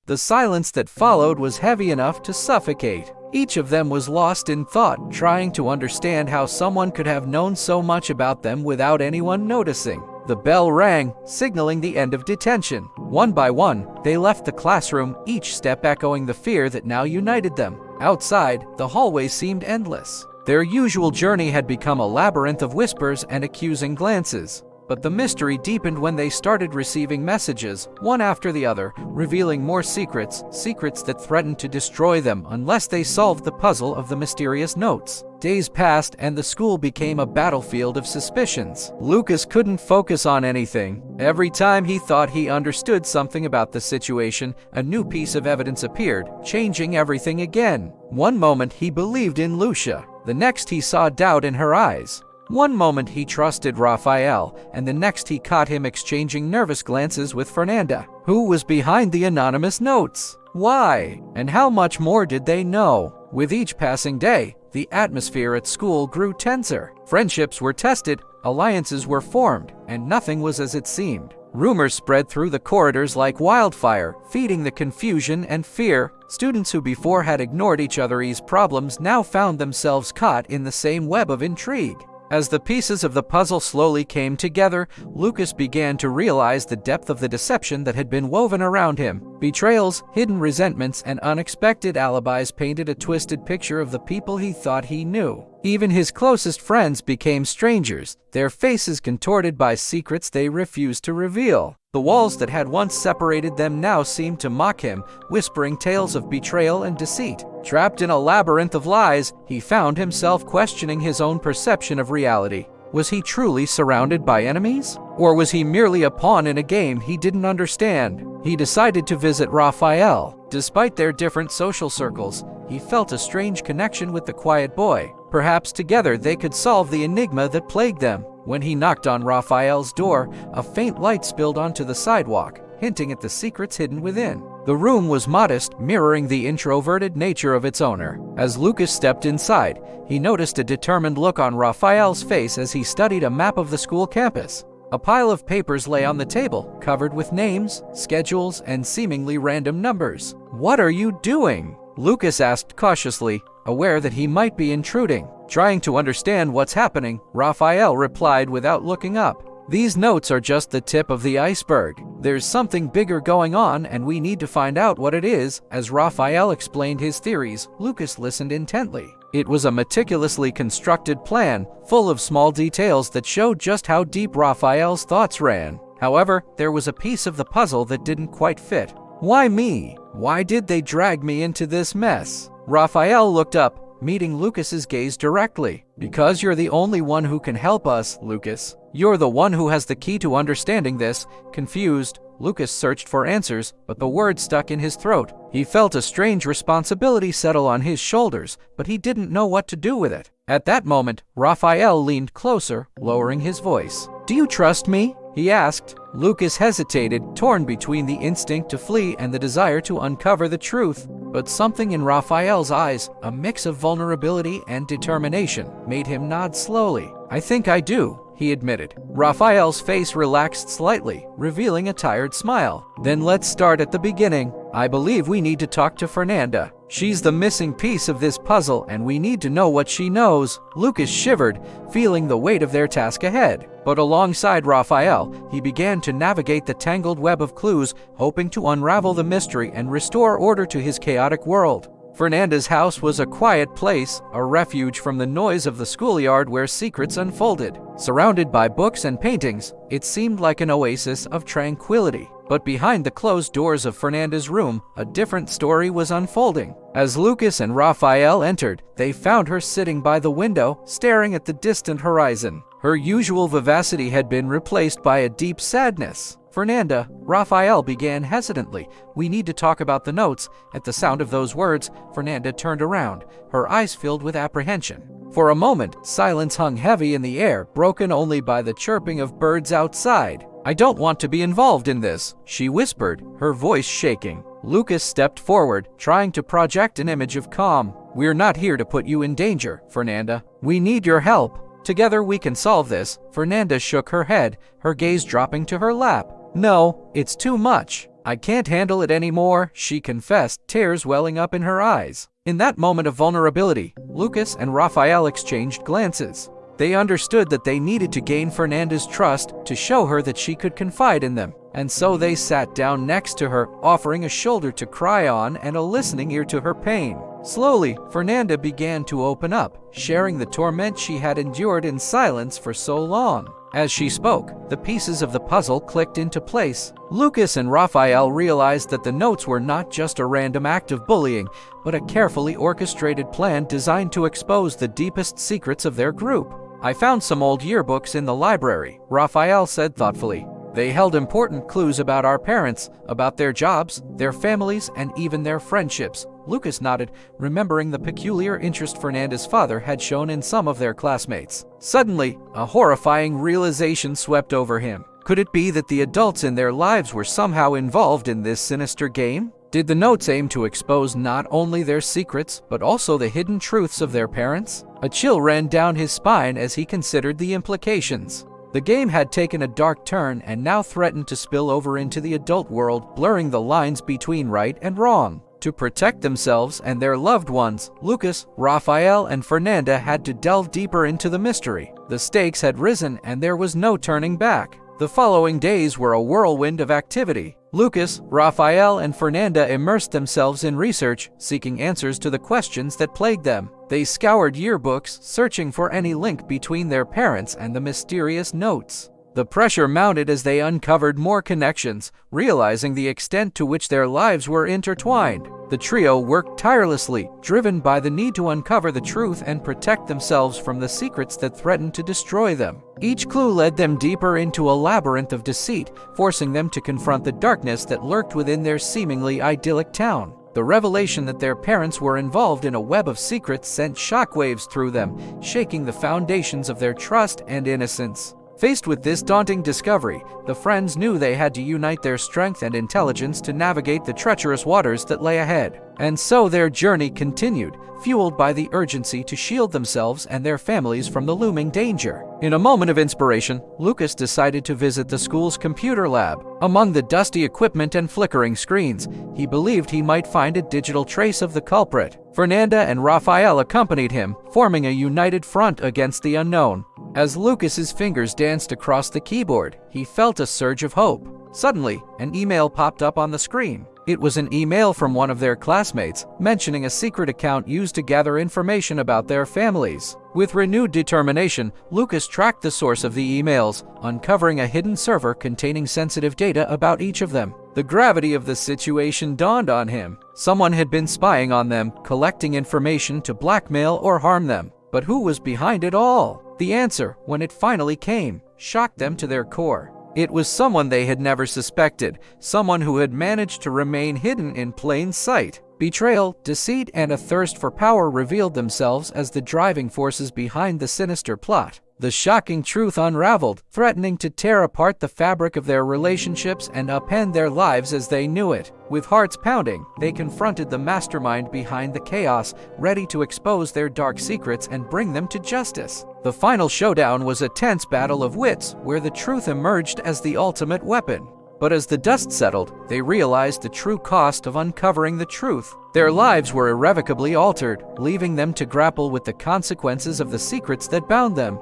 The silence that followed was heavy enough to suffocate. Each of them was lost in thought, trying to understand how someone could have known so much about them without anyone noticing. The bell rang, signaling the end of detention. One by one, they left the classroom, each step echoing the fear that now united them. Outside, the hallway seemed endless. Their usual journey had become a labyrinth of whispers and accusing glances. But the mystery deepened when they started receiving messages, one after the other, revealing more secrets that threatened to destroy them unless they solved the puzzle of the mysterious notes. Days passed and the school became a battlefield of suspicions. Lucas couldn't focus on anything. Every time he thought he understood something about the situation, a new piece of evidence appeared, changing everything again. One moment he believed in Lúcia, the next he saw doubt in her eyes. One moment he trusted Rafael, and the next he caught him exchanging nervous glances with Fernanda. Who was behind the anonymous notes? Why? And how much more did they know? With each passing day, the atmosphere at school grew tenser. Friendships were tested, alliances were formed, and nothing was as it seemed. Rumors spread through the corridors like wildfire, feeding the confusion and fear. Students who before had ignored each other's problems now found themselves caught in the same web of intrigue. As the pieces of the puzzle slowly came together, Lucas began to realize the depth of the deception that had been woven around him. Betrayals, hidden resentments, and unexpected alibis painted a twisted picture of the people he thought he knew. Even his closest friends became strangers, their faces contorted by secrets they refused to reveal. The walls that had once separated them now seemed to mock him, whispering tales of betrayal and deceit. Trapped in a labyrinth of lies, he found himself questioning his own perception of reality. Was he truly surrounded by enemies? Or was he merely a pawn in a game he didn't understand? He decided to visit Rafael. Despite their different social circles, he felt a strange connection with the quiet boy. Perhaps together they could solve the enigma that plagued them. When he knocked on Rafael's door, a faint light spilled onto the sidewalk, hinting at the secrets hidden within. The room was modest, mirroring the introverted nature of its owner. As Lucas stepped inside, he noticed a determined look on Rafael's face as he studied a map of the school campus. A pile of papers lay on the table, covered with names, schedules, and seemingly random numbers. "What are you doing?" Lucas asked cautiously, aware that he might be intruding. Trying to understand what's happening, Rafael replied without looking up. "These notes are just the tip of the iceberg. There's something bigger going on, and we need to find out what it is." As Rafael explained his theories, Lucas listened intently. It was a meticulously constructed plan, full of small details that showed just how deep Rafael's thoughts ran. However, there was a piece of the puzzle that didn't quite fit. Why me? Why did they drag me into this mess? Rafael looked up, meeting Lucas's gaze directly. "Because you're the only one who can help us, Lucas. You're the one who has the key to understanding this." Confused, Lucas searched for answers, but the words stuck in his throat. He felt a strange responsibility settle on his shoulders, but he didn't know what to do with it. At that moment, Rafael leaned closer, lowering his voice. "Do you trust me?" he asked. Lucas hesitated, torn between the instinct to flee and the desire to uncover the truth. But something in Rafael's eyes, a mix of vulnerability and determination, made him nod slowly. "I think I do," he admitted. Rafael's face relaxed slightly, revealing a tired smile. "Then let's start at the beginning. I believe we need to talk to Fernanda. She's the missing piece of this puzzle, and we need to know what she knows." Lucas shivered, feeling the weight of their task ahead. But alongside Rafael, he began to navigate the tangled web of clues, hoping to unravel the mystery and restore order to his chaotic world. Fernanda's house was a quiet place, a refuge from the noise of the schoolyard where secrets unfolded. Surrounded by books and paintings, it seemed like an oasis of tranquility. But behind the closed doors of Fernanda's room, a different story was unfolding. As Lucas and Rafael entered, they found her sitting by the window, staring at the distant horizon. Her usual vivacity had been replaced by a deep sadness. "Fernanda," Rafael began hesitantly, "we need to talk about the notes." At the sound of those words, Fernanda turned around, her eyes filled with apprehension. For a moment, silence hung heavy in the air, broken only by the chirping of birds outside. "I don't want to be involved in this," she whispered, her voice shaking. Lucas stepped forward, trying to project an image of calm. "We're not here to put you in danger, Fernanda. We need your help. Together we can solve this." Fernanda shook her head, her gaze dropping to her lap. "No, it's too much." "I can't handle it anymore," she confessed, tears welling up in her eyes. In that moment of vulnerability, Lucas and Rafael exchanged glances. They understood that they needed to gain Fernanda's trust to show her that she could confide in them, and so they sat down next to her, offering a shoulder to cry on and a listening ear to her pain. Slowly, Fernanda began to open up, sharing the torment she had endured in silence for so long. As she spoke, the pieces of the puzzle clicked into place. Lucas and Rafael realized that the notes were not just a random act of bullying, but a carefully orchestrated plan designed to expose the deepest secrets of their group. "I found some old yearbooks in the library," Rafael said thoughtfully. "They held important clues about our parents, about their jobs, their families, and even their friendships." Lucas nodded, remembering the peculiar interest Fernanda's father had shown in some of their classmates. Suddenly, a horrifying realization swept over him. Could it be that the adults in their lives were somehow involved in this sinister game? Did the notes aim to expose not only their secrets, but also the hidden truths of their parents? A chill ran down his spine as he considered the implications. The game had taken a dark turn and now threatened to spill over into the adult world, blurring the lines between right and wrong. To protect themselves and their loved ones, Lucas, Rafael, and Fernanda had to delve deeper into the mystery. The stakes had risen and there was no turning back. The following days were a whirlwind of activity. Lucas, Rafael, and Fernanda immersed themselves in research, seeking answers to the questions that plagued them. They scoured yearbooks, searching for any link between their parents and the mysterious notes. The pressure mounted as they uncovered more connections, realizing the extent to which their lives were intertwined. The trio worked tirelessly, driven by the need to uncover the truth and protect themselves from the secrets that threatened to destroy them. Each clue led them deeper into a labyrinth of deceit, forcing them to confront the darkness that lurked within their seemingly idyllic town. The revelation that their parents were involved in a web of secrets sent shockwaves through them, shaking the foundations of their trust and innocence. Faced with this daunting discovery, the friends knew they had to unite their strength and intelligence to navigate the treacherous waters that lay ahead. And so their journey continued, fueled by the urgency to shield themselves and their families from the looming danger. In a moment of inspiration, Lucas decided to visit the school's computer lab. Among the dusty equipment and flickering screens, he believed he might find a digital trace of the culprit. Fernanda and Rafael accompanied him, forming a united front against the unknown. As Lucas's fingers danced across the keyboard, he felt a surge of hope. Suddenly, an email popped up on the screen. It was an email from one of their classmates, mentioning a secret account used to gather information about their families. With renewed determination, Lucas tracked the source of the emails, uncovering a hidden server containing sensitive data about each of them. The gravity of the situation dawned on him. Someone had been spying on them, collecting information to blackmail or harm them. But who was behind it all? The answer, when it finally came, shocked them to their core. It was someone they had never suspected, someone who had managed to remain hidden in plain sight. Betrayal, deceit, and a thirst for power revealed themselves as the driving forces behind the sinister plot. The shocking truth unraveled, threatening to tear apart the fabric of their relationships and upend their lives as they knew it. With hearts pounding, they confronted the mastermind behind the chaos, ready to expose their dark secrets and bring them to justice. The final showdown was a tense battle of wits, where the truth emerged as the ultimate weapon. But as the dust settled, they realized the true cost of uncovering the truth. Their lives were irrevocably altered, leaving them to grapple with the consequences of the secrets that bound them.